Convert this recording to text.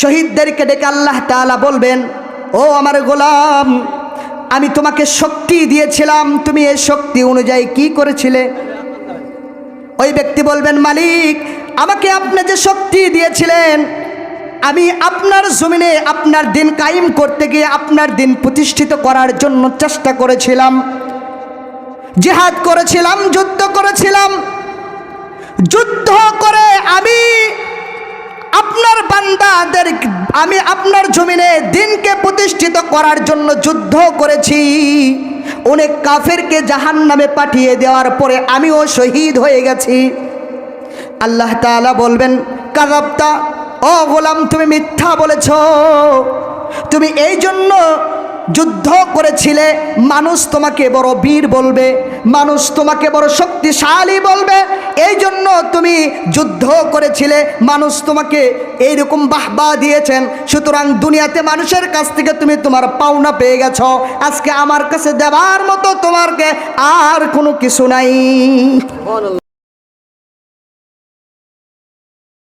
শহীদদেরকে ডেকে আল্লাহ তাআলা বলবেন, ও আমার গোলাম, আমি তোমাকে শক্তি দিয়েছিলাম, তুমি এই শক্তি অনুযায়ী কি করেছিলে? ওই ব্যক্তি বলবেন, মালিক, আমাকে আপনি যে শক্তি দিয়েছিলেন, আমি আপনার জমিনে আপনার দিন কায়েম করতে গিয়ে আপনার দিন প্রতিষ্ঠিত করার জন্য চেষ্টা করেছিলাম, জিহাদ করেছিলাম, যুদ্ধ করেছিলাম। যুদ্ধ করে আমি আপনার বান্দাদের, আমি আপনার জমিনে দিনকে প্রতিষ্ঠিত করার জন্য যুদ্ধ করেছি। অনেক কাফেরকে জাহান্নামে পাঠিয়ে দেওয়ার পরে আমিও শহীদ হয়ে গেছি। আল্লাহ তাআলা বলবেন, কাযাবতা, ও গোলাম, তুমি মিথ্যা বলেছ। তুমি এই জন্য যুদ্ধ করেছিলে, মানুষ তোমাকে বড় বীর বলবে, মানুষ তোমাকে বড় শক্তিশালী বলবে, এই জন্য তুমি যুদ্ধ করেছিলে, মানুষ তোমাকে এইরকম বাহবা দিয়েছেন। সুতরাং দুনিয়াতে মানুষের কাছ থেকে তুমি তোমার পাওনা পেয়ে গেছো, আজকে আমার কাছে দেবার মতো তোমাকে আর কোনো কিছু নাই।